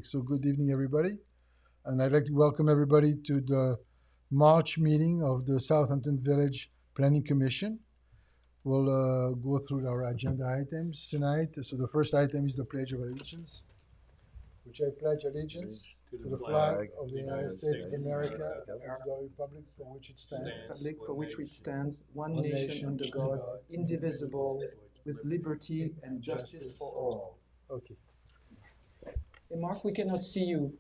So good evening, everybody. And I'd like to welcome everybody to the March meeting of the Southampton Village Planning Commission. We'll go through our agenda items tonight. So the first item is the Pledge of Allegiance, which I pledge allegiance to the flag of the United States of America and to the republic for which it stands, one nation under God, indivisible, with liberty and justice for all. Okay. Hey, Mark, we cannot see you.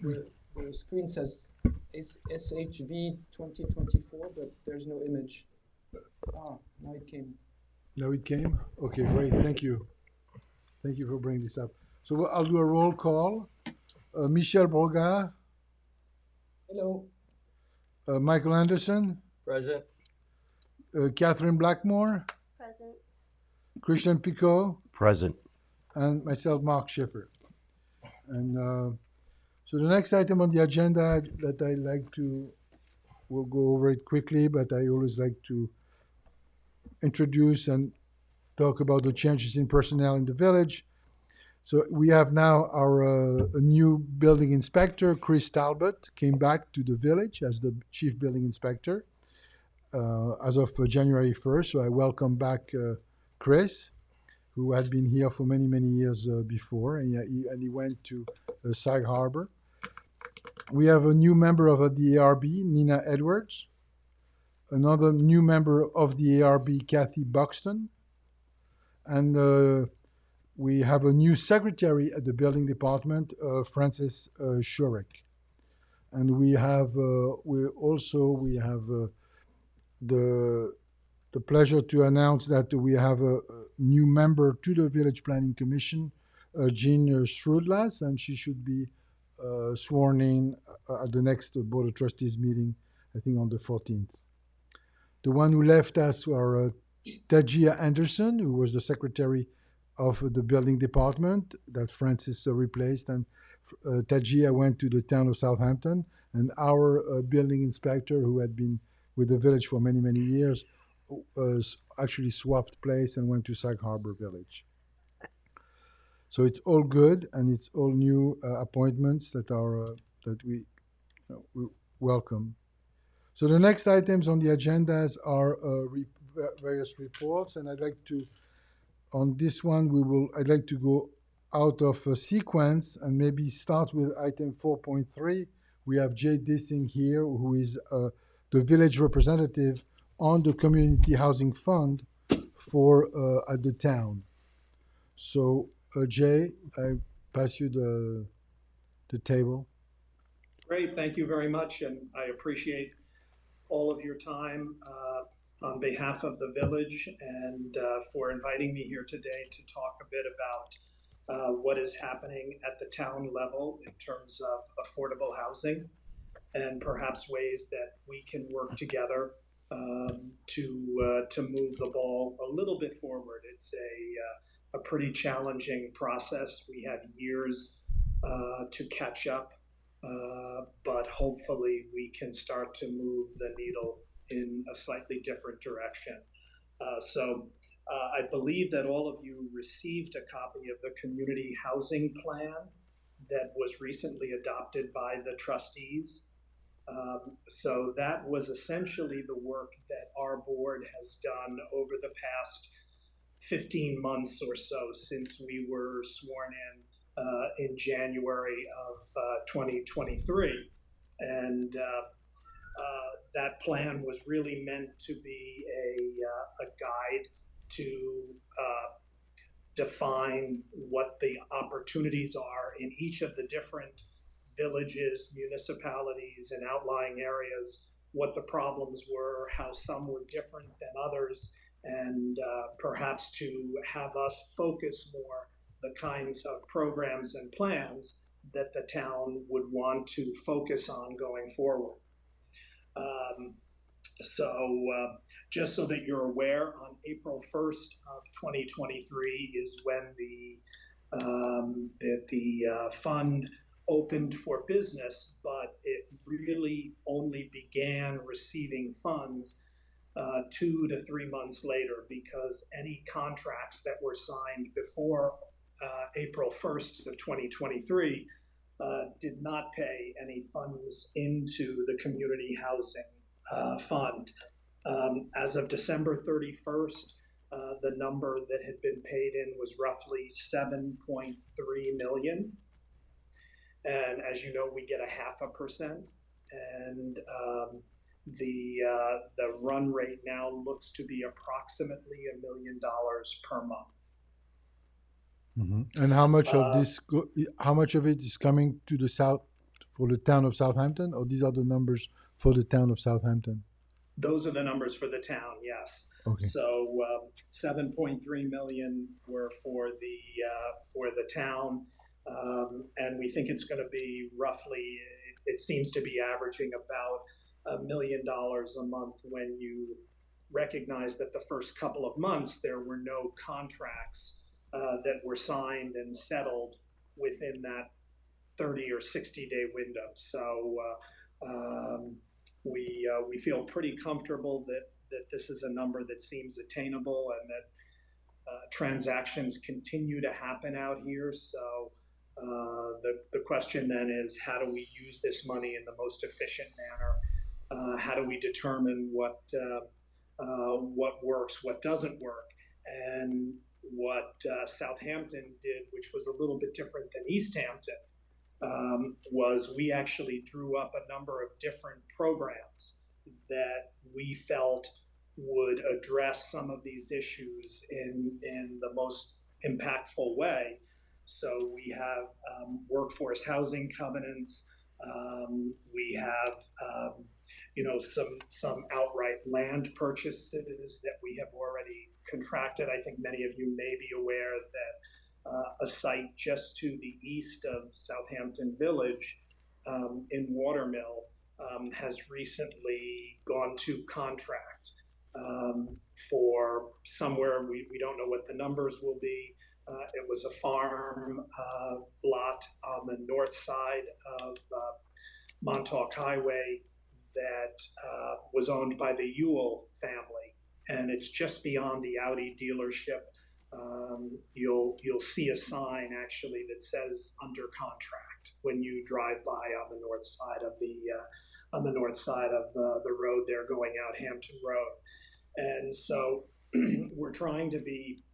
The screen says SHV 2024, but there's no image. Ah, now it came. Now it came? Okay, great. Thank you. Thank you for bringing this up. So I'll do a roll call. Michel Brogard. Hello. Michael Anderson. Present. Catherine Blackmore. Present. Christian Picot. Present. And myself, Mark Schiffer. And so the next item on the agenda that I like to, we'll go over it quickly, but I always like to introduce and talk about the changes in personnel in the village. So we have now our a new building inspector, Chris Talbot, came back to the village as the chief building inspector as of January 1st. So I welcome back Chris, who had been here for many, many years before, and he went to Sag Harbor. We have a new member of the ARB, Nina Edwards. Another new member of the ARB, Kathy Buxton. And we have a new secretary at the building department, Francis Shurik. And we have the pleasure to announce that we have a new member to the Village Planning Commission, Jean Shrudlas, and she should be sworn in at the next Board of Trustees meeting, I think on the 14th. The one who left us were Tajia Anderson, who was the secretary of the building department that Francis replaced, and Tajia went to the town of Southampton, and our building inspector, who had been with the village for many, many years, actually swapped place and went to Sag Harbor Village. So it's all good, and it's all new appointments that are that we welcome. So the next items on the agendas are various reports, and I'd like to, on this one, I'd like to go out of sequence and maybe start with item 4.3. We have Jay Dissing here, who is the village representative on the Community Housing Fund for at the town. So Jay, I pass you the table. Great, thank you very much, and I appreciate all of your time on behalf of the village and for inviting me here today to talk a bit about what is happening at the town level in terms of affordable housing and perhaps ways that we can work together to move the ball a little bit forward. It's a pretty challenging process. We have years to catch up, but hopefully we can start to move the needle in a slightly different direction. So I believe that all of you received a copy of the community housing plan that was recently adopted by the trustees. So that was essentially the work that our board has done over the past 15 months or so since we were sworn in January of 2023. And that plan was really meant to be a guide to define what the opportunities are in each of the different villages, municipalities, and outlying areas, what the problems were, how some were different than others, and perhaps to have us focus more the kinds of programs and plans that the town would want to focus on going forward. Just so that you're aware, on April 1st of 2023 is when the fund opened for business, but it really only began receiving funds 2 to 3 months later, because any contracts that were signed before April 1st of 2023, did not pay any funds into the community housing fund. As of December 31st, the number that had been paid in was roughly 7.3 million. And as you know, we get 0.5%, and the run rate now looks to be approximately $1 million per month. And how much of how much of it is coming to the south for the town of Southampton, or these are the numbers for the town of Southampton? Those are the numbers for the town, yes. Okay. So 7.3 million were for the town, and we think it's going to be roughly. It seems to be averaging about $1 million a month when you recognize that the first couple of months there were no contracts that were signed and settled within that 30 or 60-day window. So we feel pretty comfortable that this is a number that seems attainable, and that transactions continue to happen out here. So the question then is, how do we use this money in the most efficient manner? How do we determine what works, what doesn't work? And what Southampton did, which was a little bit different than East Hampton, was we actually drew up a number of different programs that we felt would address some of these issues in the most impactful way. So we have workforce housing covenants. We have some outright land purchases that we have already contracted. I think many of you may be aware that a site just to the east of Southampton Village in Watermill has recently gone to contract for somewhere, we don't know what the numbers will be. It was a farm lot on the north side of Montauk Highway that was owned by the Ewell family, and it's just beyond the Audi dealership. You'll see a sign actually that says under contract when you drive by on the north side of the road there going out Hampton Road. And so we're trying to be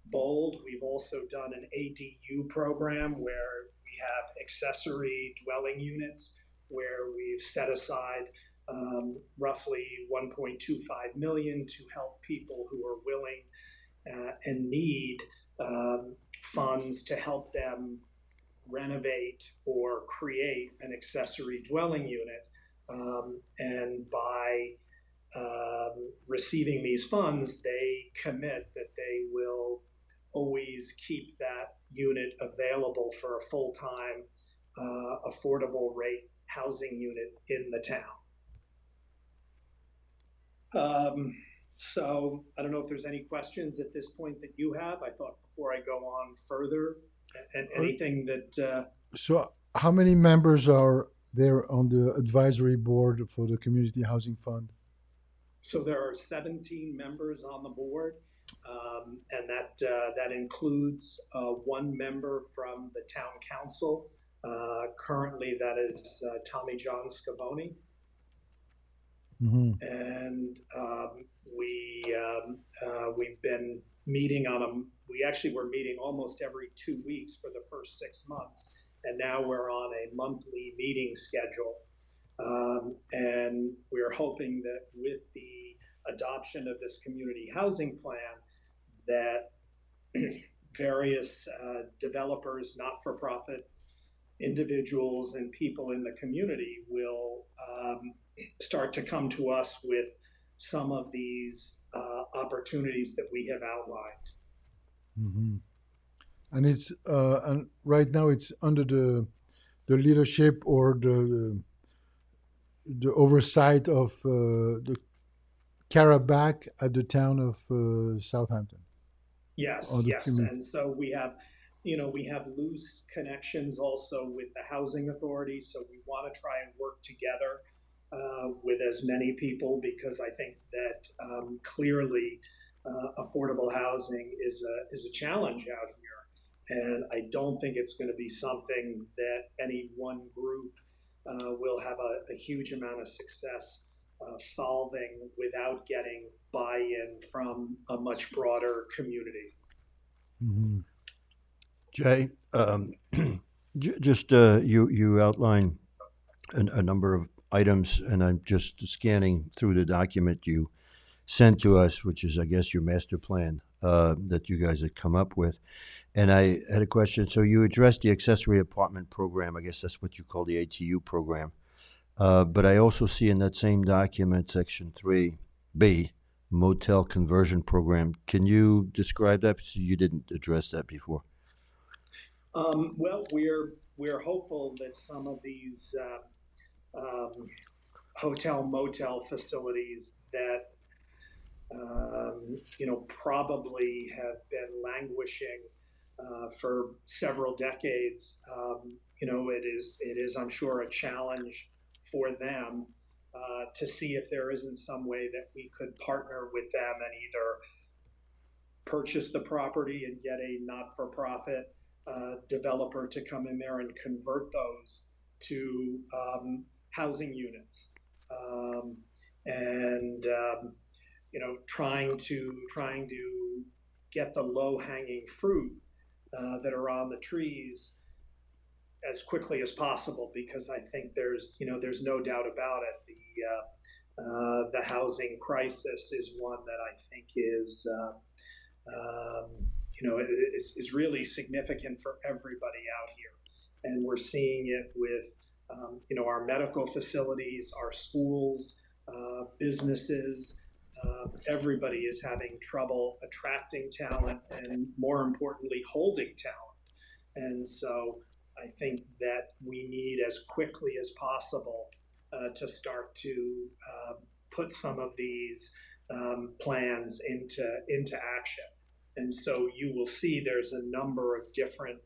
bold. We've also done an ADU program where we have accessory dwelling units where we've set aside roughly 1.25 million to help people who are willing and need funds to help them renovate or create an accessory dwelling unit. And by receiving these funds, they commit that they will always keep that unit available for a full-time, affordable rate housing unit in the town. So I don't know if there's any questions at this point that you have. I thought before I go on further, and anything that... So how many members are there on the advisory board for the Community Housing Fund? So there are 17 members on the board, and that includes one member from the town council. Currently, that is Tommy John Scavone. Mm-hmm. And we've been meeting we actually were meeting almost every 2 weeks for the first 6 months, and now we're on a monthly meeting schedule. And we're hoping that with the adoption of this community housing plan, that various developers, not-for-profit individuals, and people in the community will start to come to us with some of these opportunities that we have outlined. Mm-hmm. And it's and right now it's under the leadership or the oversight of the Carabac at the town of Southampton. Yes, yes, and so we have loose connections also with the housing authority. So we want to try and work together with as many people, because I think that clearly affordable housing is a challenge out here. And I don't think it's going to be something that any one group will have a huge amount of success solving without getting buy-in from a much broader community. Mhm. Jay, just you outline a number of items, and I'm just scanning through the document you sent to us, which is, I guess, your master plan that you guys had come up with. And I had a question. So you addressed the accessory apartment program. I guess that's what you call the ATU program. But I also see in that same document, section 3B, motel conversion program. Can you describe that? So you didn't address that before. Well, we're hopeful that some of these hotel motel facilities that probably have been languishing for several decades. It is, I'm sure, a challenge for them to see if there isn't some way that we could partner with them and either purchase the property and get a not-for-profit developer to come in there and convert those to housing units, and trying to get the low hanging fruit that are on the trees as quickly as possible, because I think there's no doubt about it. The housing crisis is one that I think is really significant for everybody out here, and we're seeing it with our medical facilities, our schools, businesses. Everybody is having trouble attracting talent and, more importantly, holding talent. And so I think that we need, as quickly as possible, to start to put some of these plans into action. And so you will see there's a number of different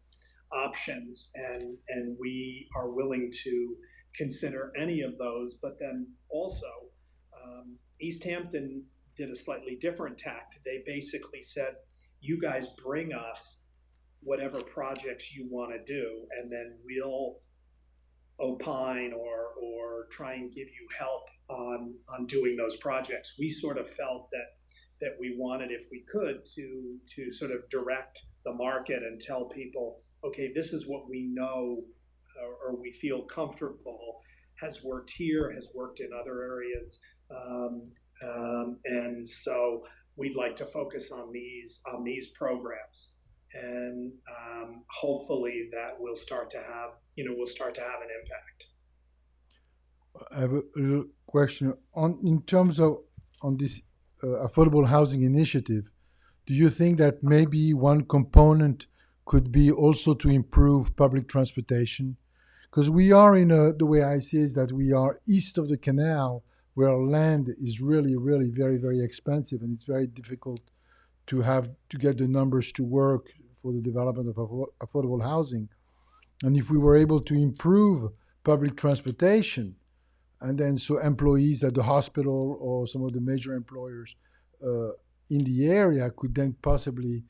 options, and we are willing to consider any of those. But then also, East Hampton did a slightly different tact. They basically said, you guys bring us whatever projects you want to do, and then we'll opine or try and give you help on doing those projects. We sort of felt that we wanted, if we could, to sort of direct the market and tell people, okay, this is what we know, or we feel comfortable has worked here, has worked in other areas, and so we'd like to focus on these programs, and hopefully that will start to have an impact. I have a little question in terms of on this affordable housing initiative. Do you think that maybe one component could be also to improve public transportation? Because we are the way I see it is that we are east of the canal, where land is really, really very, very expensive, and it's very difficult to get the numbers to work for the development of affordable housing. And if we were able to improve public transportation, and then so employees at the hospital or some of the major employers in the area could then possibly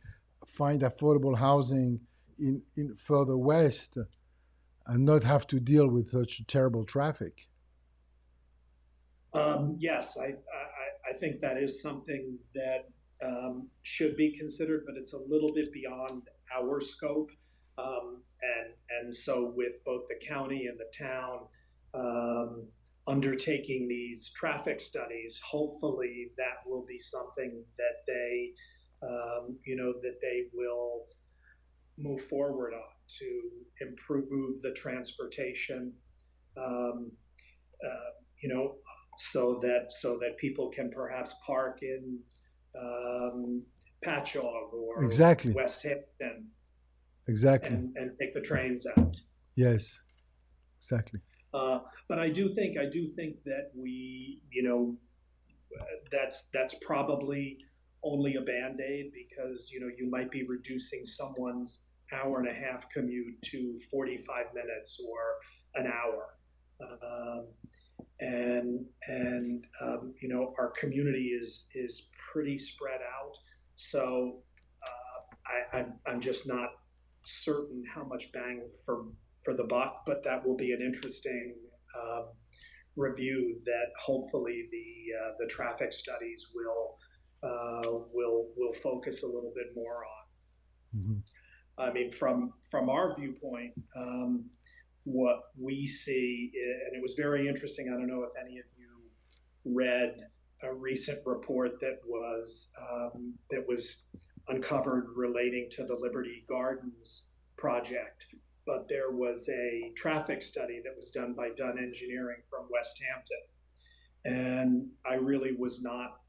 find affordable housing in further west and not have to deal with such terrible traffic. Yes, I think that is something that should be considered, but it's a little bit beyond our scope. And so with both the county and the town undertaking these traffic studies, hopefully that will be something that they will move forward on to improve the transportation, so that people can perhaps park in Patchogue or Exactly. West Hampton Exactly. and take the trains out. Yes. Exactly. But I do think that that's probably only a Band-Aid, because you might be reducing someone's hour and a half commute to 45 minutes or an hour. Our community is pretty spread out, so I'm just not certain how much bang for the buck, but that will be an interesting review that hopefully the traffic studies will focus a little bit more on. Mm-hmm. I mean, from our viewpoint, what we see, and it was very interesting. I don't know if any of you read a recent report that was uncovered relating to the Liberty Gardens project. But there was a traffic study that was done by Dunn Engineering from West Hampton, and I really was not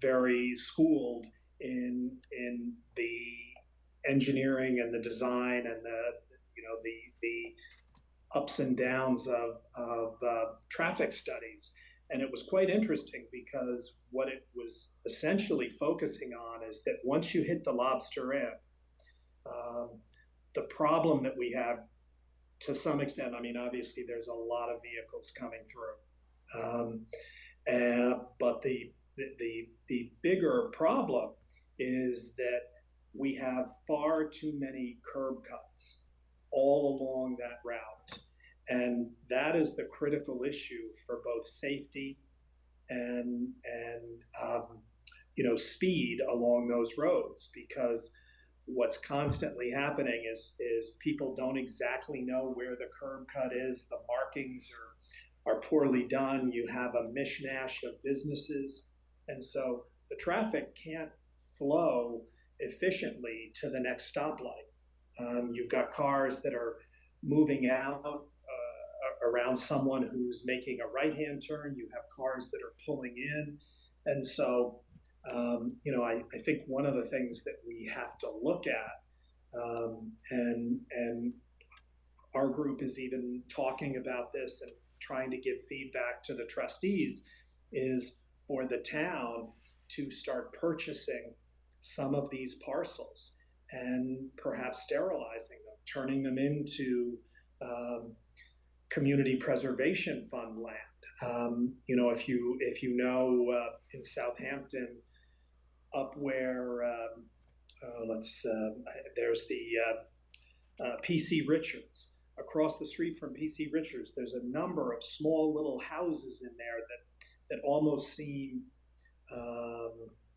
very schooled in the engineering and the design and the ups and downs of traffic studies. And it was quite interesting because what it was essentially focusing on is that once you hit the Lobster Inn, the problem that we have to some extent, I mean, obviously there's a lot of vehicles coming through. But the bigger problem is that we have far too many curb cuts all along that route. And that is the critical issue for both safety and speed along those roads, because what's constantly happening is people don't exactly know where the curb cut is. The markings are poorly done. You have a mishmash of businesses. And so the traffic can't flow efficiently to the next stoplight. You've got cars that are moving out around someone who's making a right-hand turn. You have cars that are pulling in. And so, I think one of the things that we have to look at, and our group is even talking about this and trying to give feedback to the trustees, is for the town to start purchasing some of these parcels and perhaps sterilizing them, turning them into community preservation fund land. If you know in Southampton, up where there's the PC Richards. Across the street from PC Richards, there's a number of small little houses in there that almost seem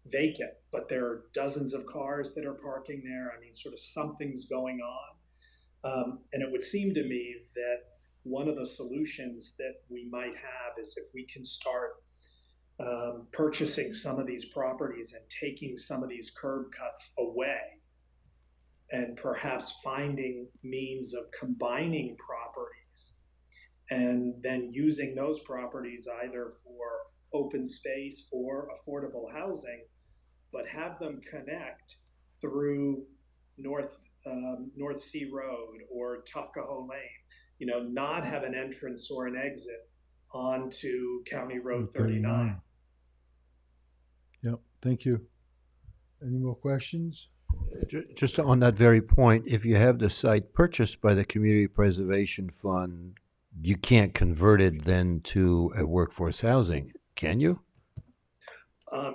vacant, but there are dozens of cars that are parking there. I mean, sort of something's going on. And it would seem to me that one of the solutions that we might have is if we can start purchasing some of these properties and taking some of these curb cuts away, and perhaps finding means of combining properties and then using those properties either for open space or affordable housing, but have them connect through North Sea Road or Tuckahoe Lane, not have an entrance or an exit onto County Road 39. Yep, thank you. Any more questions? Just on that very point, if you have the site purchased by the Community Preservation Fund, you can't convert it then to a workforce housing, can you?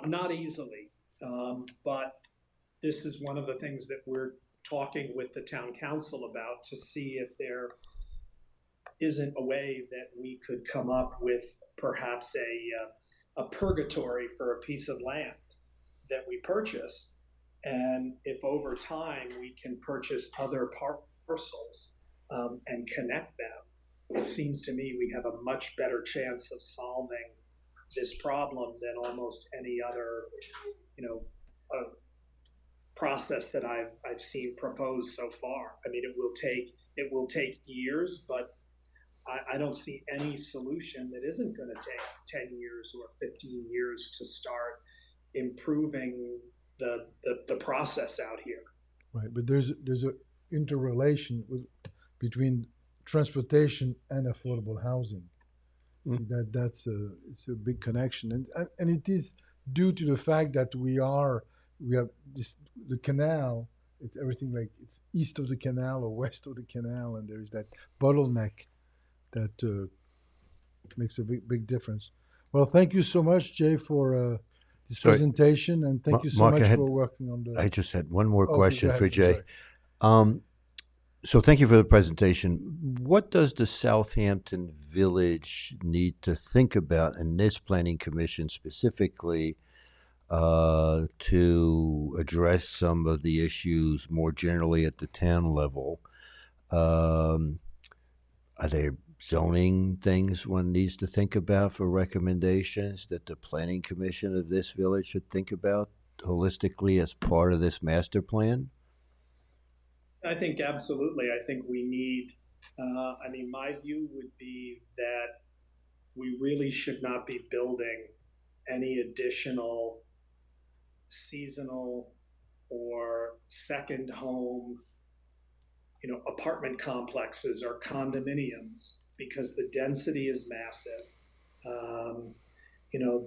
Not easily, but this is one of the things that we're talking with the town council about, to see if there isn't a way that we could come up with perhaps a purgatory for a piece of land that we purchase. And if over time we can purchase other parcels and connect them, it seems to me we have a much better chance of solving this problem than almost any other, process that I've seen proposed so far. I mean, it will take years, but I don't see any solution that isn't going to take 10 years or 15 years to start improving the process out here. Right, but there's a interrelation between transportation and affordable housing. See, it's a big connection, and it is due to the fact that we have the canal. It's everything, like it's east of the canal or west of the canal, and there's that bottleneck that makes a big difference. Well, thank you so much, Jay, for this Sorry. presentation, and thank you so Mark, much for working on the. I just had one more Okay, question go for ahead. I'm Jay. sorry. So thank you for the presentation. What does the Southampton Village need to think about in this planning commission specifically to address some of the issues more generally at the town level? Um, are there zoning things one needs to think about for recommendations that the planning commission of this village should think about holistically as part of this master plan? I think absolutely. I think we need, I mean, my view would be that we really should not be building any additional seasonal or second home, apartment complexes or condominiums because the density is massive. Um, you know,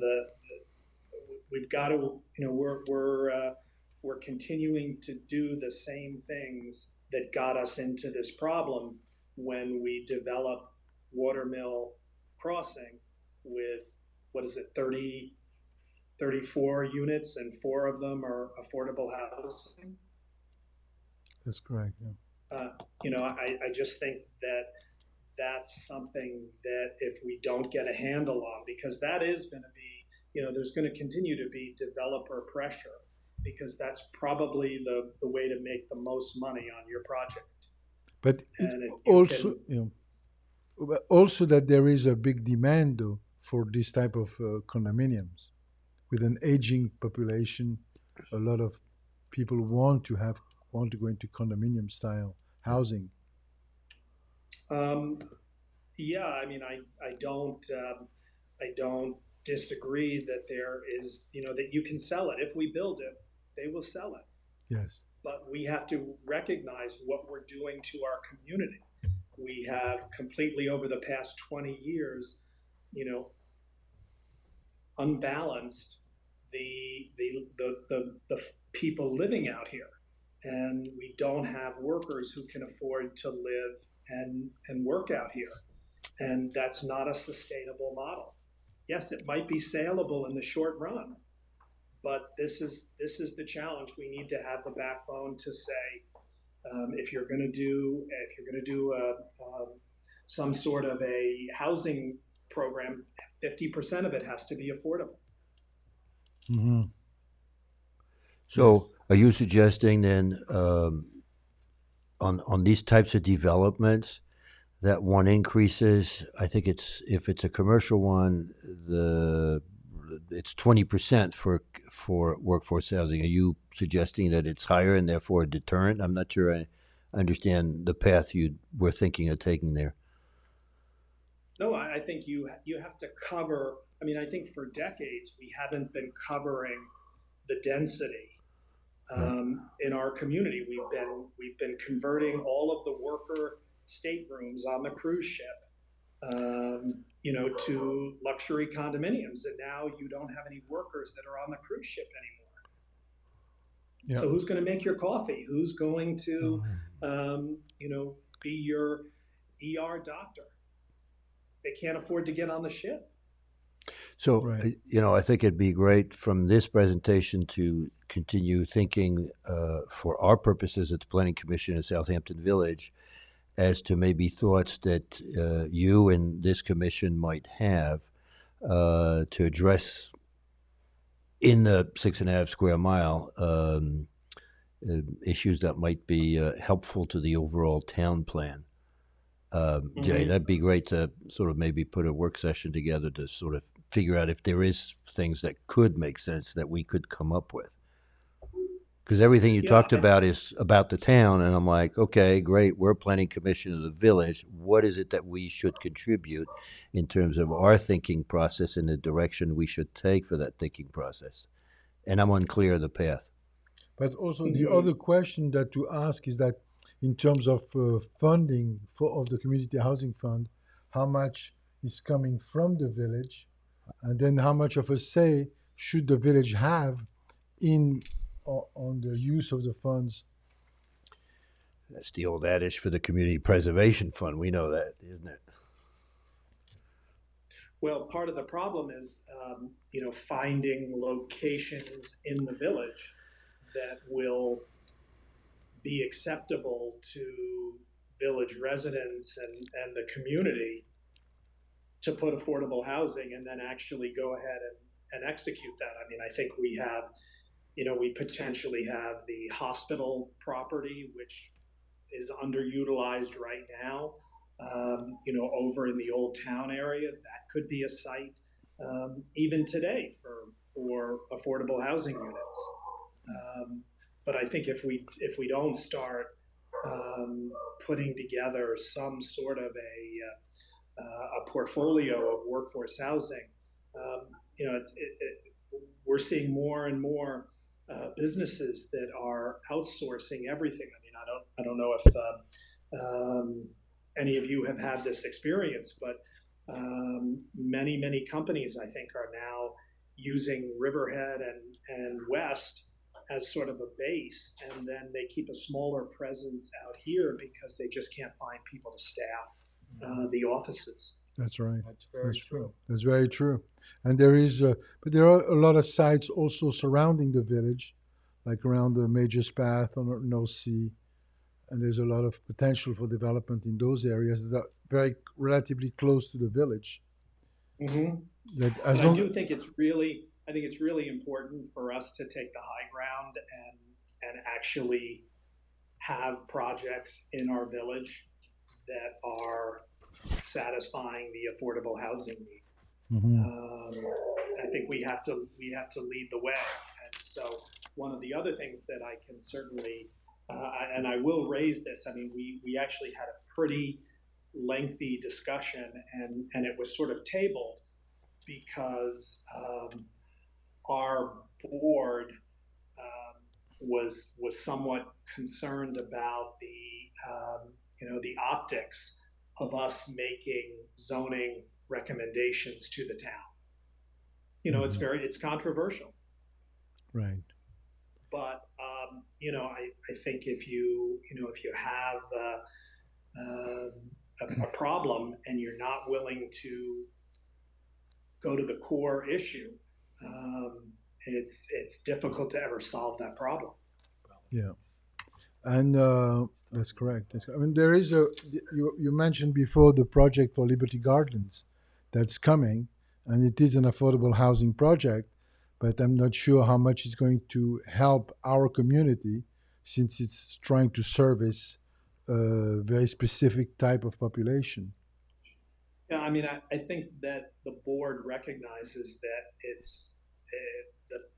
we've got to, we're continuing to do the same things that got us into this problem when we developed Watermill Crossing with, what is it, 34 units, and 4 of them are affordable housing. That's correct. Yeah. I just think that that's something that if we don't get a handle on, because that is going to be, there's going to continue to be developer pressure because that's probably the way to make the most money on your project. But And it if you also, can, but also that there is a big demand though for this type of condominiums, with an aging population. A lot of people want to go into condominium style housing. yeah, I mean, I don't disagree that there is, that you can sell it. If we build it, they will sell it. Yes. But we have to recognize what we're doing to our community. We have completely, over the past 20 years, you know, unbalanced the people living out here, and we don't have workers who can afford to live and work out here, and that's not a sustainable model. Yes, it might be saleable in the short run, but this is the challenge. We need to have the backbone to say, if you're going to do some sort of a housing program, 50% of it has to be affordable. Mm-hmm. So, Yes. are you suggesting then on these types of developments that one increases? I think it's if it's a commercial one, it's 20% for workforce housing. Are you suggesting that it's higher and therefore a deterrent? I'm not sure I understand the path you were thinking of taking there. No, I think you have to cover. I mean, I think for decades we haven't been covering the density Right. in our community. We've been converting all of the worker staterooms on the cruise ship, to luxury condominiums, and now you don't have any workers that are on the cruise ship anymore. Yeah. So who's going to make your coffee? Who's going to, be your ER doctor? They can't afford to get on the ship. So, Right. I think it'd be great from this presentation to continue thinking for our purposes at the Planning Commission in Southampton Village as to maybe thoughts that you and this commission might have to address in the 6.5 square mile issues that might be helpful to the overall town plan. Jay, Mhm. that'd be great to sort of maybe put a work session together to sort of figure out if there is things that could make sense that we could come up with. Because everything you Yeah, talked about is about the town, and I'm like, okay, great, we're planning commission of the village. What is it that we should contribute in terms of our thinking process and the direction we should take for that thinking process? And I'm unclear of the path. But also the Mhm. other question that to ask is that in terms of funding of the community housing fund, how much is coming from the village, and then how much of a say should the village have in on the use of the funds? That's the old adage for the community preservation fund. We know that, isn't it? Well, part of the problem is, finding locations in the village that will be acceptable to village residents and the community to put affordable housing and then actually go ahead and execute that. I mean, I think we potentially have the hospital property, which is underutilized right now. Over in the old town area, that could be a site even today for affordable housing units. But I think if we don't start putting together some sort of a portfolio of workforce housing, we're seeing more and more businesses that are outsourcing everything. I mean, I don't know if any of you have had this experience, but many companies I think are now using Riverhead and West as sort of a base, and then they keep a smaller presence out here because they just can't find people to staff the offices. That's right. That's very true. That's very true. And but there are a lot of sites also surrounding the village, like around the Major's Path on No Sea, and there's a lot of potential for development in those areas that are very relatively close to the village. Mm-hmm. That But as I long do think it's really important for us to take the high ground and actually have projects in our village that are satisfying the affordable housing need. Mhm. I think we have to lead the way. And so one of the other things that I can certainly and I will raise this. I mean, we actually had a pretty lengthy discussion, and it was sort of tabled because our board was somewhat concerned about the optics of us making zoning recommendations to the town. It's controversial, Right. but I think if you have a problem and you're not willing to go to the core issue, it's difficult to ever solve that problem. Yeah. And that's correct. I mean, there is you mentioned before the project for Liberty Gardens that's coming, and it is an affordable housing project, but I'm not sure how much it's going to help our community since it's trying to service a very specific type of population. Yeah, I mean, I think that the board recognizes that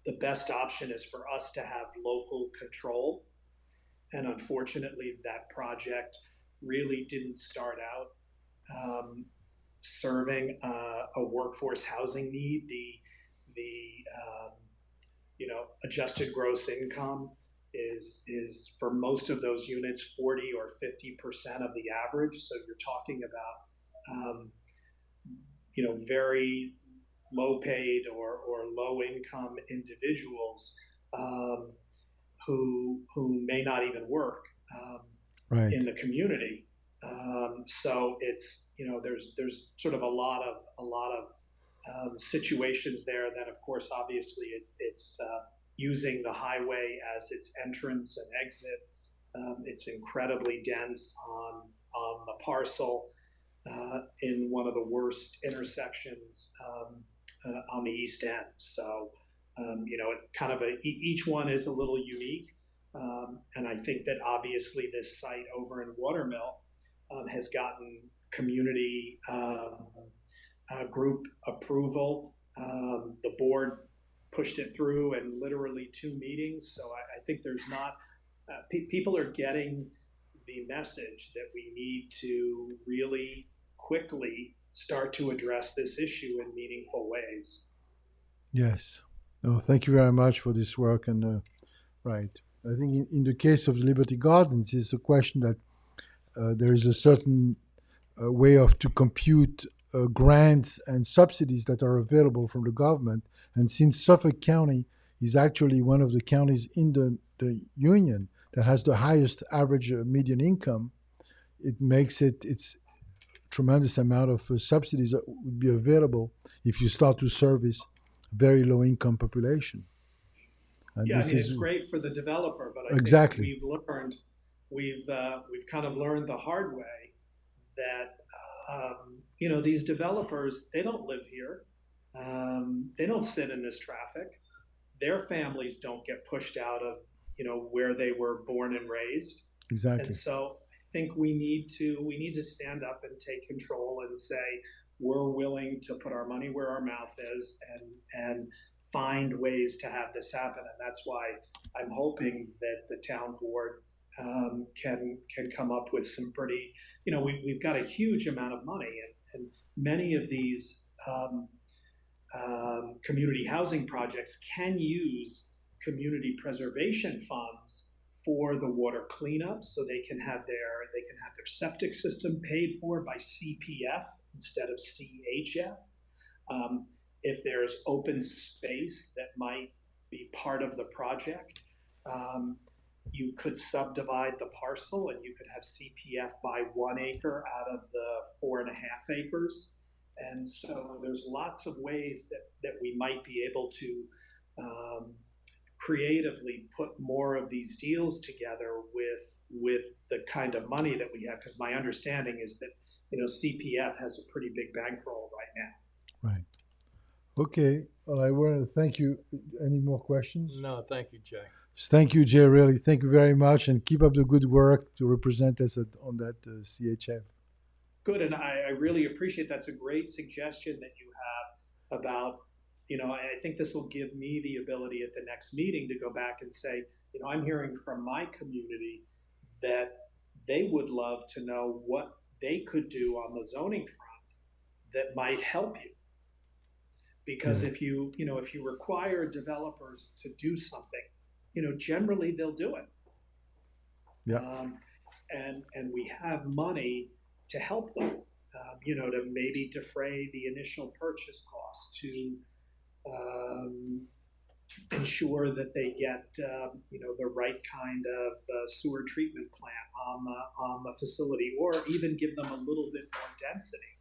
the best option is for us to have local control. And unfortunately, that project really didn't start out serving a workforce housing need. The adjusted gross income is for most of those units 40 or 50% of the average. So you're talking about very low paid or low income individuals who may not even work Right. in the community. So it's there's sort of a lot of situations there. Then of course, obviously, it's using the highway as its entrance and exit. It's incredibly dense on the parcel in one of the worst intersections on the East End. So it kind of each one is a little unique. And I think that obviously this site over in Watermill has gotten community group approval. The board pushed it through in literally 2 meetings. So I think there's not, people are getting the message that we need to really quickly start to address this issue in meaningful ways. Yes. No, thank you very much for this work. And right, I think in the case of the Liberty Gardens, it's a question that there is a certain way to compute grants and subsidies that are available from the government. And since Suffolk County is actually one of the counties in the union that has the highest average median income, it makes it's tremendous amount of subsidies that would be available if you start to service very low income population. And Yeah, I this mean, is it's great for the developer, but I think exactly we've kind of learned the hard way that these developers, they don't live here, they don't sit in this traffic, their families don't get pushed out of where they were born and raised, and exactly. so I think we need to stand up and take control and say we're willing to put our money where our mouth is and find ways to have this happen, and that's why I'm hoping that the town board can come up with some pretty, we've got a huge amount of money, and many of these community housing projects can use community preservation funds for the water cleanup, so they can have their septic system paid for by CPF instead of CHF. Um, if there's open space that might be part of the project, um, you could subdivide the parcel and you could have CPF by 1 acre out of the 4.5 acres. And so there's lots of ways that we might be able to um, creatively put more of these deals together with the kind of money that we have. Because my understanding is that CPF has a pretty big bankroll right now. Right. Okay. Well, I want to thank you. Any more questions? No, thank you, Jay. Thank you, Jay. Really, thank you very much, and keep up the good work to represent us on that CHF. Good, and I really appreciate that's a great suggestion that you have about, I think this will give me the ability at the next meeting to go back and say, I'm hearing from my community that they would love to know what they could do on the zoning front that might help you. Because if you require developers to do something, generally they'll do it. Yeah. And we have money to help them, to maybe defray the initial purchase costs, to ensure that they get, the right kind of sewer treatment plant on the facility, or even give them a little bit more density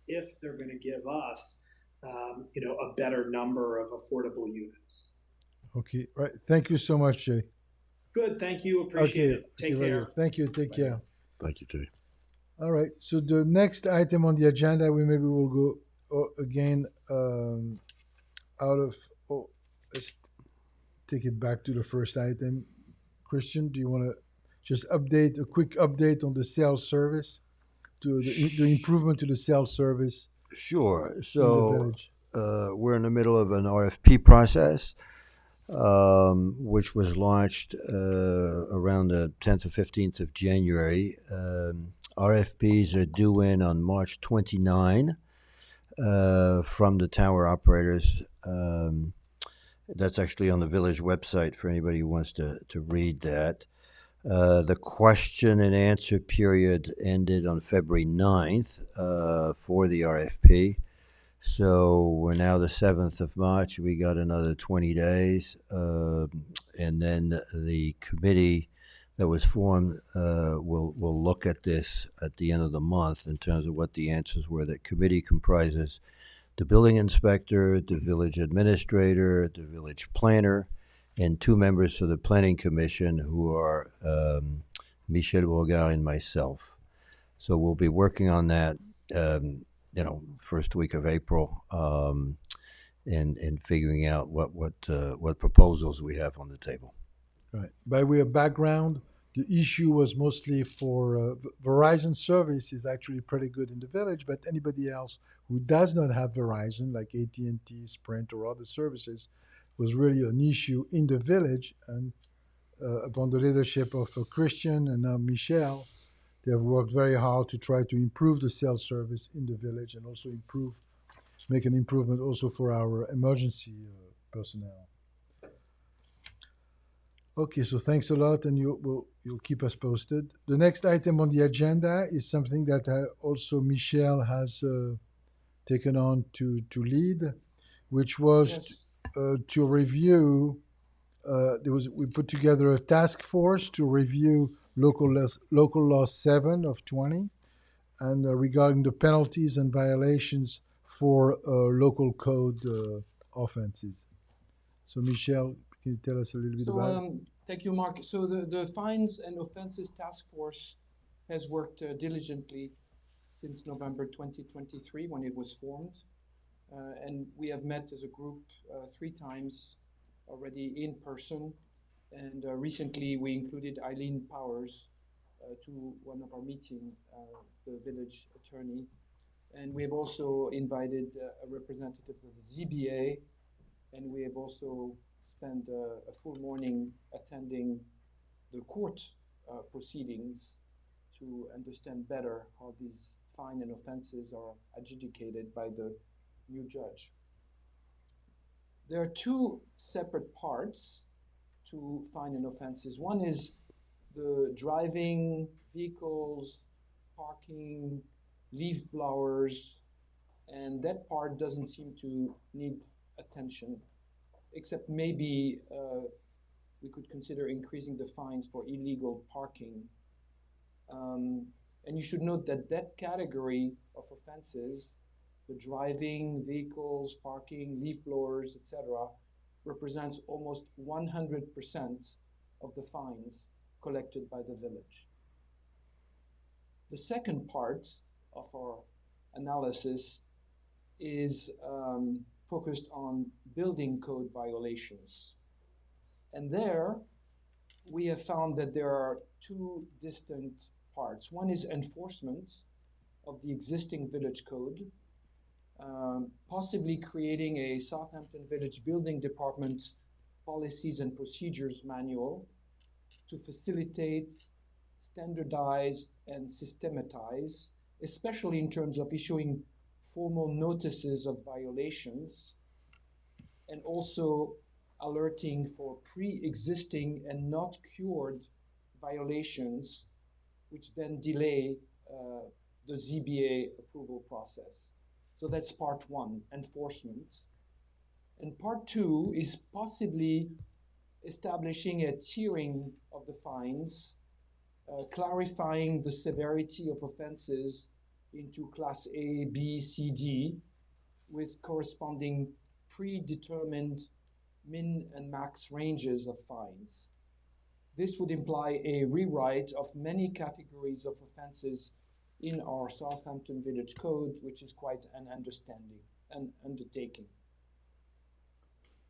if they're going to give us, a better number of affordable units. Okay. Right. Thank you so much, Jay. Good. Thank you. Appreciate Okay. it. Take very care. good. Thank you. Take care. Thank you, Jay. All right. So the next item on the agenda, we maybe will go again out of. Oh, let's take it back to the first item. Christian, do you want to just update a quick update on the sales service, to the improvement to the sales service Sure. in the So village? we're in the middle of an RFP process, which was launched around the 10th or 15th of January. RFPs are due in on March 29 from the tower operators. That's actually on the village website for anybody who wants to read that. The question and answer period ended on February 9th for the RFP. So we're now the 7th of March. We got another 20 days. And then the committee that was formed will look at this at the end of the month in terms of what the answers were. That committee comprises the building inspector, the village administrator, the village planner, and 2 members of the planning commission, who are Michel Bourgard and myself. So we'll be working on that, first week of April, and figuring out what proposals we have on the table. Right. By way of background, the issue was mostly for Verizon service is actually pretty good in the village, but anybody else who does not have Verizon, like AT&T, Sprint, or other services, was really an issue in the village. And upon the leadership of Christian and now Michel, they have worked very hard to try to improve the cell service in the village, and also make an improvement also for our emergency personnel. Okay, so thanks a lot, and you'll keep us posted. The next item on the agenda is something that also Michel has taken on to lead, which was Yes. to review. We put together a task force to review local law 7 of 20, and regarding the penalties and violations for local code offenses. So, Michel, can you tell us a little bit So, about it? thank you, Mark. So the Fines and Offenses Task Force has worked diligently since November 2023 when it was formed. And we have met as a group 3 times already in person. And recently we included Eileen Powers to one of our meeting, the village attorney. And we have also invited a representative of the ZBA, and we have also spent a full morning attending the court proceedings to understand better how these fine and offenses are adjudicated by the new judge. There are 2 separate parts to fine and offenses. One is the driving, vehicles, parking, leaf blowers, and that part doesn't seem to need attention, except maybe we could consider increasing the fines for illegal parking. And you should note that that category of offenses, the driving, vehicles, parking, leaf blowers, etc., represents almost 100% of the fines collected by the village. The second part of our analysis is focused on building code violations. And there, we have found that there are 2 distinct parts. One is enforcement of the existing village code, possibly creating a Southampton Village Building Department policies and procedures manual to facilitate, standardize, and systematize, especially in terms of issuing formal notices of violations, and also alerting for pre-existing and not cured violations, which then delay the ZBA approval process. So that's part one, enforcement. And part two is possibly establishing a tiering of the fines, clarifying the severity of offenses into class A, B, C, D, with corresponding predetermined min and max ranges of fines. This would imply a rewrite of many categories of offenses in our Southampton Village Code, which is quite an undertaking.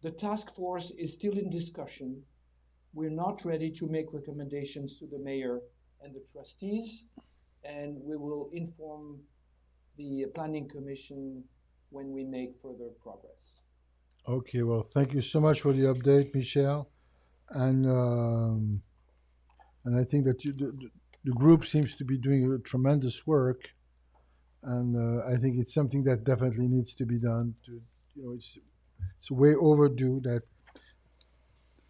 The task force is still in discussion. We're not ready to make recommendations to the mayor and the trustees, and we will inform the planning commission when we make further progress. Okay, well, thank you so much for the update, Michel. And I think that the group seems to be doing a tremendous work, and I think it's something that definitely needs to be done. It's way overdue that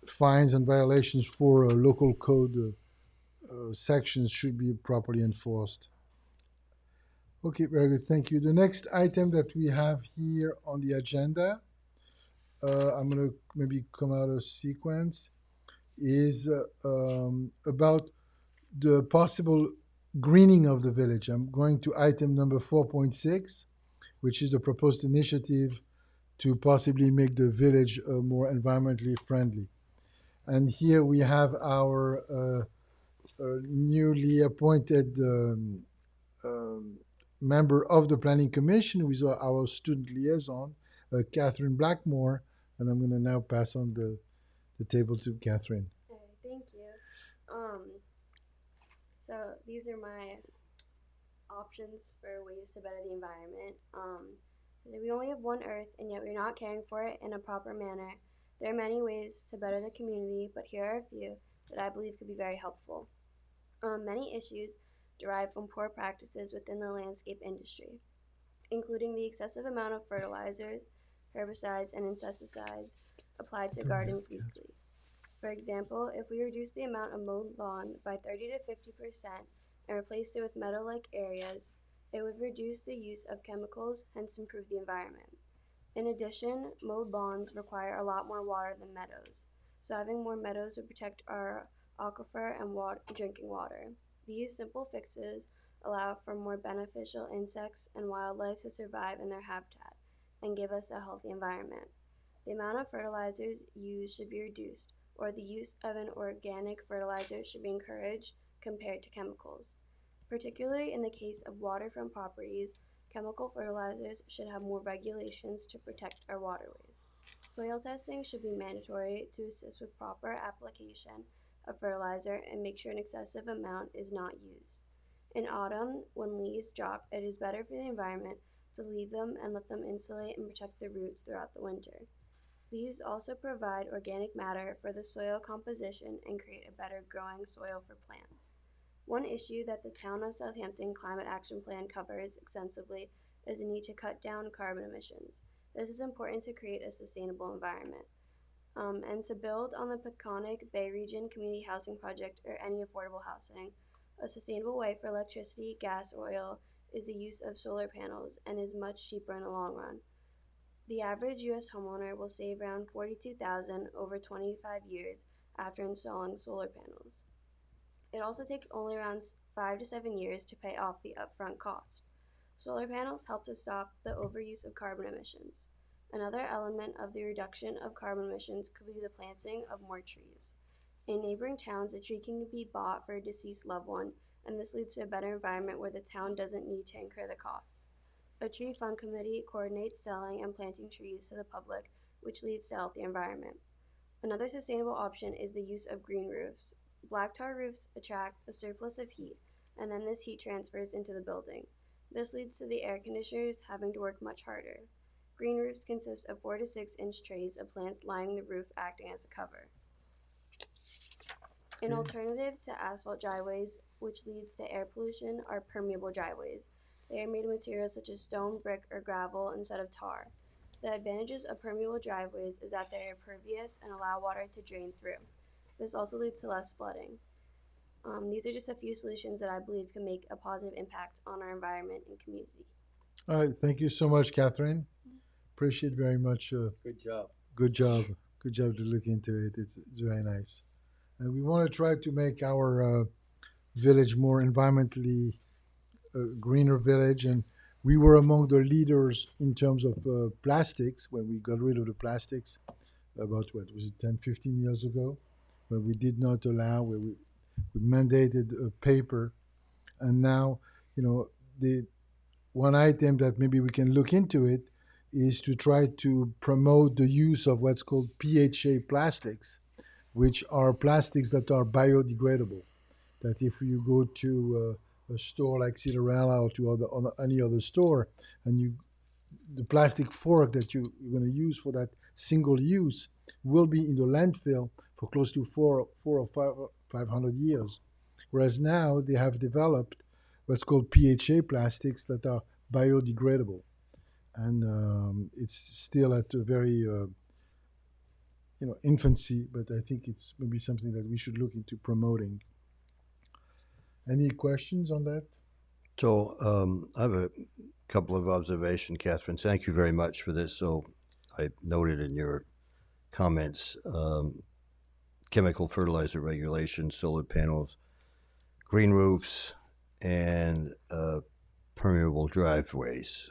fines and violations for local code sections should be properly enforced. Okay, very good. Thank you. The next item that we have here on the agenda, I'm going to maybe come out of sequence, is about the possible greening of the village. I'm going to item number 4.6, which is the proposed initiative to possibly make the village more environmentally friendly. And here we have our newly appointed member of the Planning Commission, who is our student liaison, Catherine Blackmore. And I'm going to now pass on the table to Catherine. Okay, thank you. So these are my options for ways to better the environment. We only have one Earth, and yet we're not caring for it in a proper manner. There are many ways to better the community, but here are a few that I believe could be very helpful. Many issues derive from poor practices within the landscape industry, including the excessive amount of fertilizers, herbicides, and insecticides applied to gardens weekly. For example, if we reduce the amount of mowed lawn by 30 to 50% and replace it with meadow-like areas, it would reduce the use of chemicals, hence improve the environment. In addition, mowed lawns require a lot more water than meadows, so having more meadows would protect our aquifer and drinking water. These simple fixes, allow for more beneficial insects and wildlife to survive in their habitat and give us a healthy environment. The amount of fertilizers used should be reduced, or the use of an organic fertilizer should be encouraged compared to chemicals. Particularly in the case of waterfront properties, chemical fertilizers should have more regulations to protect our waterways. Soil testing should be mandatory to assist with proper application of fertilizer and make sure an excessive amount is not used. In autumn, when leaves drop, it is better for the environment to leave them and let them insulate and protect the roots throughout the winter. Leaves also provide organic matter for the soil composition and create a better growing soil for plants. One issue that the Town of Southampton Climate Action Plan covers extensively is the need to cut down carbon emissions. This is important to create a sustainable environment. And to build on the Peconic Bay Region Community Housing Project or any affordable housing, a sustainable way for electricity, gas, or oil is the use of solar panels and is much cheaper in the long run. The average U.S. homeowner will save around $42,000 over 25 years after installing solar panels. It also takes only around 5 to 7 years to pay off the upfront cost. Solar panels help to stop the overuse of carbon emissions. Another element of the reduction of carbon emissions could be the planting of more trees. In neighboring towns, a tree can be bought for a deceased loved one, and this leads to a better environment where the town doesn't need to incur the costs. A tree fund committee coordinates selling and planting trees to the public, which leads to a healthy environment. Another sustainable option is the use of green roofs. Black tar roofs attract a surplus of heat, and then this heat transfers into the building. This leads to the air conditioners having to work much harder. Green roofs consist of 4 to 6 inch trays of plants lining the roof acting as a cover. An alternative to asphalt driveways, which leads to air pollution, are permeable driveways. They are made of materials such as stone, brick, or gravel instead of tar. The advantages of permeable driveways is that they are pervious and allow water to drain through. This also leads to less flooding. These are just a few solutions that I believe can make a positive impact on our environment and community. All right, thank you so much, Catherine. Appreciate very much. Good job. Good job. Good job to look into it. It's very nice. And we want to try to make our village more environmentally greener village. And we were among the leaders in terms of plastics when we got rid of the plastics about, what was it, 10, 15 years ago, when we did not allow, where we mandated paper. And now, the one item that maybe we can look into it is to try to promote the use of what's called PHA plastics, which are plastics that are biodegradable. That if you go to a store like Cinderella or to any other store, and the plastic fork that you're going to use for that single use will be in the landfill for close to 500 years. Whereas now they have developed what's called PHA plastics that are biodegradable. And it's still at a very infancy, but I think it's maybe something that we should look into promoting. Any questions on that? So I have a couple of observations, Catherine. Thank you very much for this. So I noted in your comments chemical fertilizer regulations, solar panels, green roofs, and permeable driveways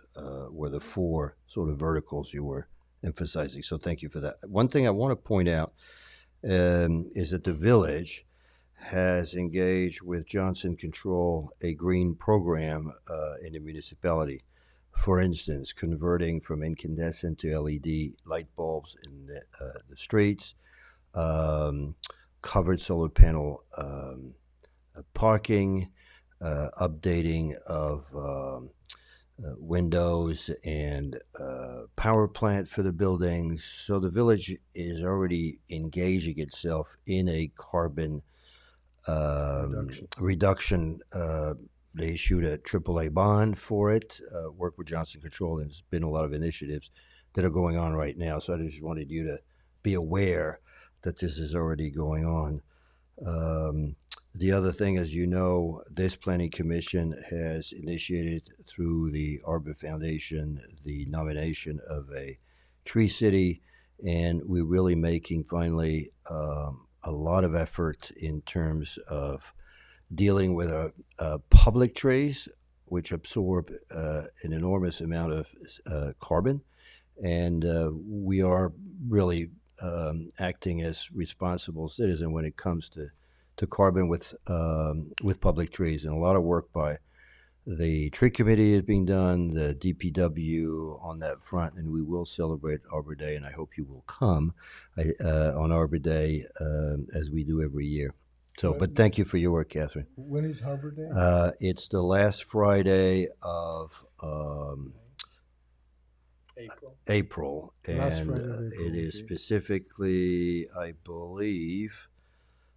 were the 4 sort of verticals you were emphasizing. So thank you for that. One thing I want to point out is that the village has engaged with Johnson Control a green program in the municipality. For instance, converting from incandescent to LED light bulbs in the streets, covered solar panel parking, updating of windows and power plant for the buildings. So the village is already engaging itself in a carbon reduction. They issued a AAA bond for it, work with Johnson Control, and there's been a lot of initiatives that are going on right now. So I just wanted you to be aware that this is already going on. The other thing, as you know, this planning commission has initiated through the Arbor Foundation the nomination of a tree city, and we're really making finally a lot of effort in terms of dealing with public trees, which absorb an enormous amount of carbon, and we are really acting as responsible citizen when it comes to carbon with public trees, and a lot of work by the tree committee is being done, the DPW on that front, and we will celebrate Arbor Day, and I hope you will come on Arbor Day as we do every year. So, but thank you for your work, Catherine. When is Harbor Day? It's the last Friday of April, Last and Friday of April, it is okay. specifically, I believe,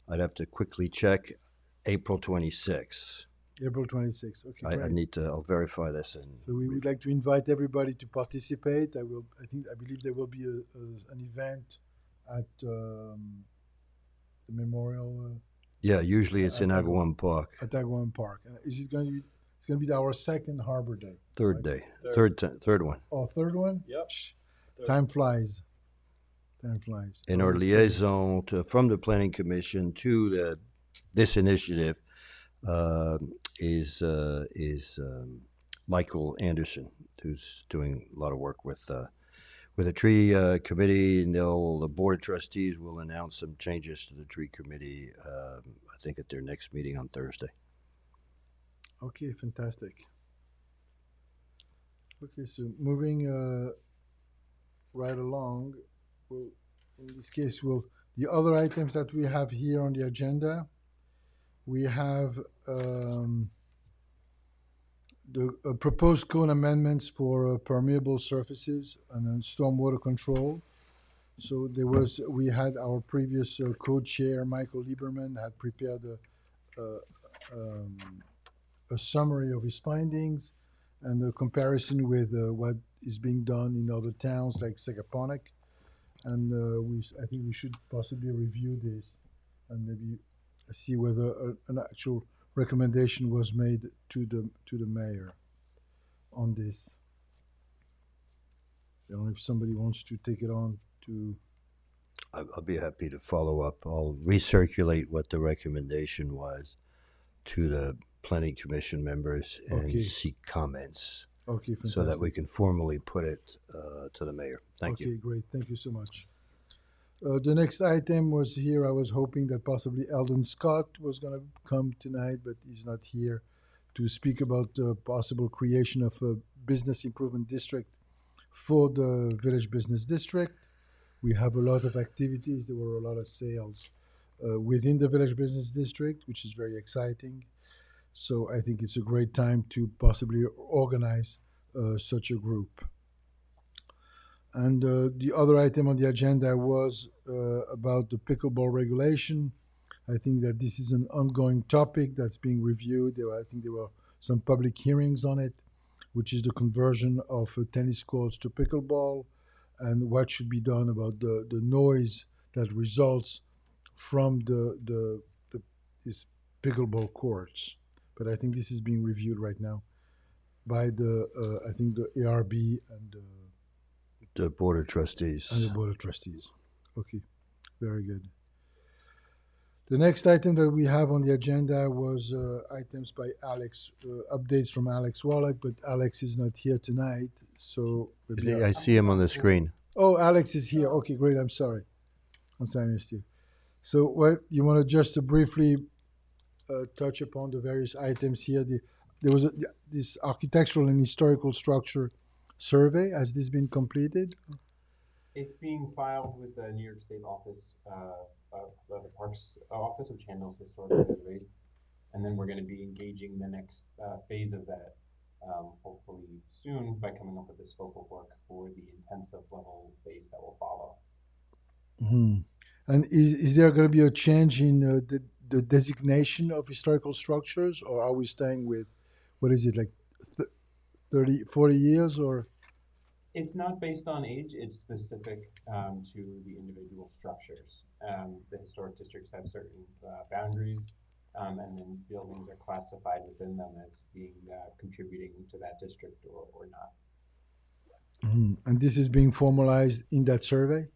I'd have to quickly check, April 26th. April 26th. Okay, I great. need to. I'll verify this. And So we would like to invite everybody to participate. I believe there will be an event at the memorial yeah, usually it's in at Agawam Park. at Agawam Park. Is it going to be? It's going to be our second Harbor Day. Third day, third one. Oh, third one. Yep. Time flies. Time flies. And our liaison from the Planning Commission to this initiative is Michael Anderson, who's doing a lot of work with the tree committee, and the board of trustees will announce some changes to the tree committee. I think at their next meeting on Thursday. Okay, fantastic. Okay, so moving right along, in this case, the other items that we have here on the agenda, we have the proposed code amendments for permeable surfaces and then stormwater control. So we had our previous co-chair, Michael Lieberman, had prepared a summary of his findings and a comparison with what is being done in other towns like Sagaponack. And I think we should possibly review this and maybe see whether an actual recommendation was made to the mayor on this. I don't know if somebody wants to take it on to. I'll be happy to follow up. I'll recirculate what the recommendation was to the Planning Commission members and Okay. seek comments Okay, fantastic. so that we can formally put it to the mayor. Thank you. Okay, great. Thank you so much. The next item was here. I was hoping that possibly Eldon Scott was going to come tonight, but he's not here to speak about the possible creation of a business improvement district for the Village Business District. We have a lot of activities. There were a lot of sales within the Village Business District, which is very exciting. So I think it's a great time to possibly organize such a group. And the other item on the agenda was about the pickleball regulation. I think that this is an ongoing topic that's being reviewed. I think there were some public hearings on it, which is the conversion of tennis courts to pickleball and what should be done about the noise that results from these pickleball courts. But I think this is being reviewed right now by I think the ARB and The Board of Trustees. the Board of Trustees. Okay, very good. The next item that we have on the agenda was items by Alex, updates from Alex Wallach, but Alex is not here tonight, so maybe I see him on the screen. Oh, Alex is here. Okay, great. I'm sorry, I missed you. So, what you want to just briefly touch upon the various items here? There was this architectural and historical structure survey. Has this been completed? It's being filed with the New York State Office, the Parks Office, which handles historic preservation. And then we're going to be engaging the next phase of that, hopefully soon, by coming up with a scope of work for the intensive level phase that will follow. Mm-hmm. And is there going to be a change in the designation of historical structures, or are we staying with, what is it, like 30, 40 years, or? It's not based on age, it's specific to the individual structures. The historic districts have certain boundaries, and then buildings are classified within them as being contributing to that district or not. Mm-hmm. And this is being formalized in that survey?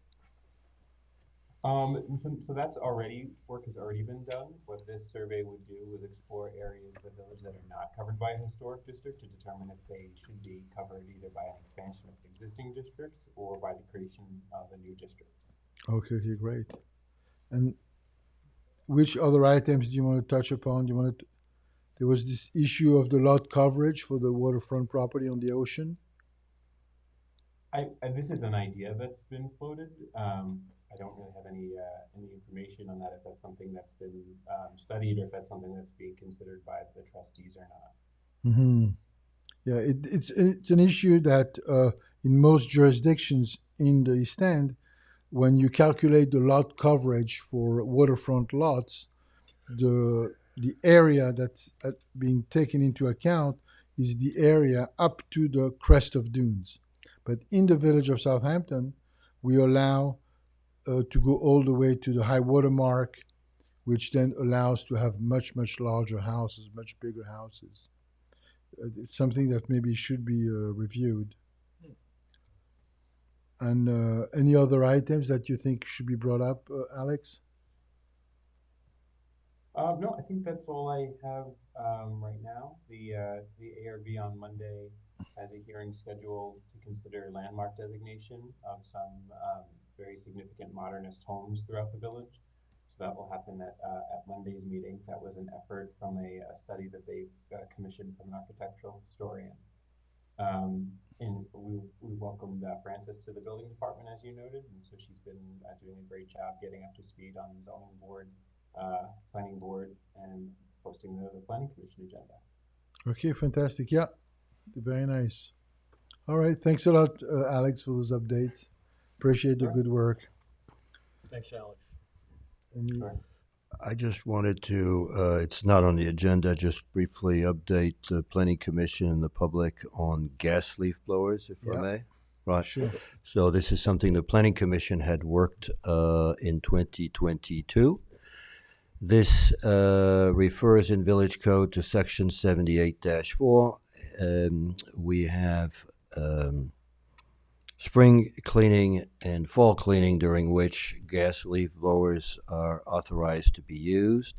So that's already, work has already been done. What this survey would do is explore areas of the village that are not covered by a historic district to determine if they should be covered either by an expansion of existing districts or by the creation of a new district. Okay, okay, great. And which other items do you want to touch upon? Do you want to? There was this issue of the lot coverage for the waterfront property on the ocean. This is an idea that's been floated. I don't really have any information on that, if that's something that's been studied or if that's something that's being considered by the trustees or not. Hmm. Yeah, it's an issue that in most jurisdictions in the East End, when you calculate the lot coverage for waterfront lots, the area that's being taken into account is the area up to the crest of dunes. But in the village of Southampton, we allow to go all the way to the high water mark, which then allows to have much larger houses, much bigger houses. It's something that maybe should be reviewed. And any other items that you think should be brought up, Alex? No, I think that's all I have right now. The ARB on Monday has a hearing scheduled to consider landmark designation of some very significant modernist homes throughout the village. So that will happen at Monday's meeting. That was an effort from a study that they commissioned from an architectural historian. And we welcomed Frances to the building department, as you noted, and so she's been doing a great job getting up to speed on zoning board, planning board, and posting the planning commission agenda. Okay, fantastic. Yeah, very nice. All right, thanks a lot, Alex, for those updates. Appreciate the good work. Thanks, Alex. Any, Sure. I just wanted to, it's not on the agenda, just briefly update the planning commission and the public on gas leaf blowers, if I Yeah. may. Right. Sure. So this is something the planning commission had worked in 2022. This refers in village code to section 78-4. We have spring cleaning and fall cleaning, during which gas leaf blowers are authorized to be used.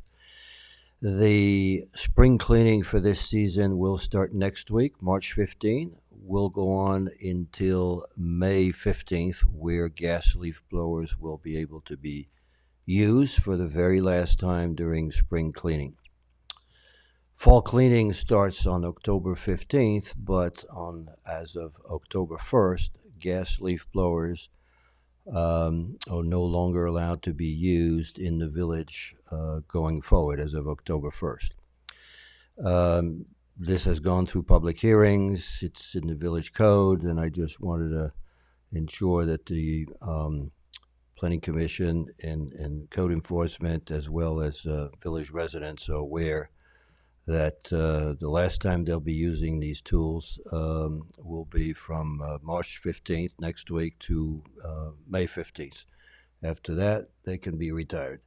The spring cleaning for this season will start next week, March 15, will go on until May 15th, where gas leaf blowers will be able to be used for the very last time during spring cleaning. Fall cleaning starts on October 15th, but as of October 1st, gas leaf blowers are no longer allowed to be used in the village going forward as of October 1st. This has gone through public hearings. It's in the village code, and I just wanted to ensure that the planning commission and code enforcement, as well as village residents, are aware that the last time they'll be using these tools will be from March 15th, next week, to May 15th. After that, they can be retired.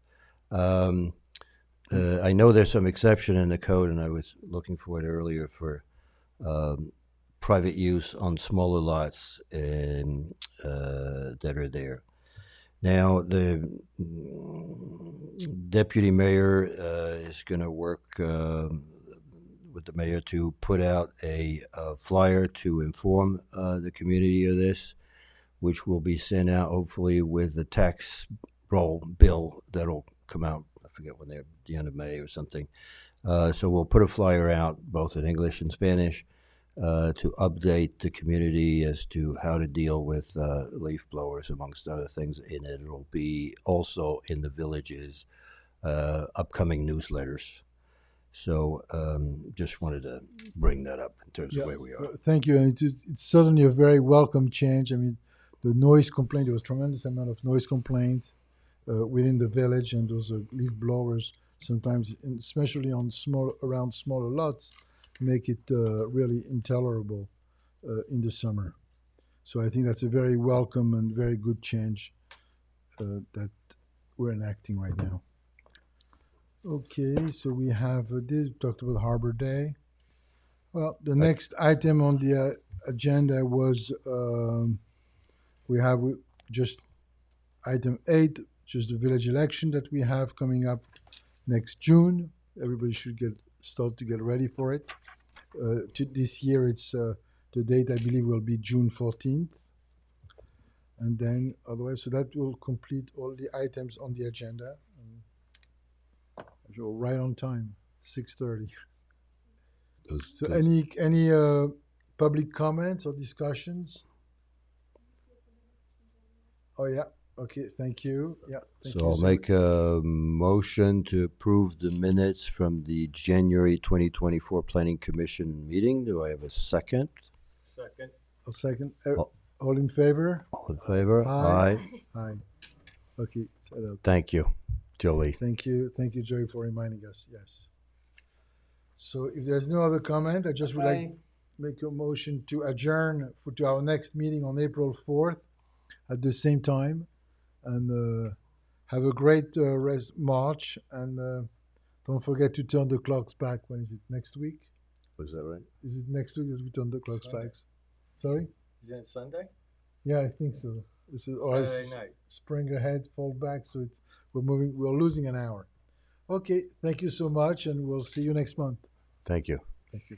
I know there's some exception in the code, and I was looking for it earlier for private use on smaller lots and that are there. Now, the deputy mayor is going to work with the mayor to put out a flyer to inform the community of this, which will be sent out hopefully with the tax roll bill that'll come out, I forget when they're at the end of May or something. So we'll put a flyer out both in English and Spanish to update the community as to how to deal with leaf blowers, amongst other things, and it'll be also in the village's upcoming newsletters. So just wanted to bring that up in terms of where we are. Thank you. And it's certainly a very welcome change. I mean, the noise complaint, there was a tremendous amount of noise complaints within the village, and those leaf blowers sometimes, especially on around smaller lots, make it really intolerable in the summer. So I think that's a very welcome and very good change that we're enacting right now. Okay, so we have this, we talked about Harbor Day. Well, the next item on the agenda was we have just item 8, just the village election that we have coming up next June. Everybody should start to get ready for it. This year, it's the date I believe will be June 14th, and then otherwise, so that will complete all the items on the agenda. So right on time, 6:30. So any public comments or discussions? Oh yeah. Okay. Thank you. Yeah. Thank So you. I'll make a motion to approve the minutes from the January 2024 Planning Commission meeting. Do I have a second? Second. A second. Oh. All in favor? All in favor? Aye. Aye. Okay. Thank you, Jolie. Thank you. Thank you, Joey, for reminding us. Yes. So if there's no other comment, I just would like to make a motion to adjourn to our next meeting on April 4th at the same time. And have a great March. And don't forget to turn the clocks back. When is it? Next week? Was that right? Is it next week that we turn the clocks Sunday. back? Sorry? Is it Sunday? Yeah, I think so. This is Saturday night. spring ahead, fall back. So we're losing an hour. Okay, thank you so much, and we'll see you next month. Thank you. Thank you.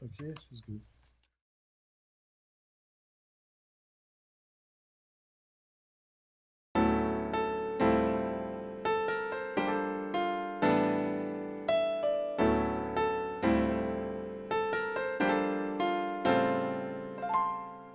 Okay, this is good.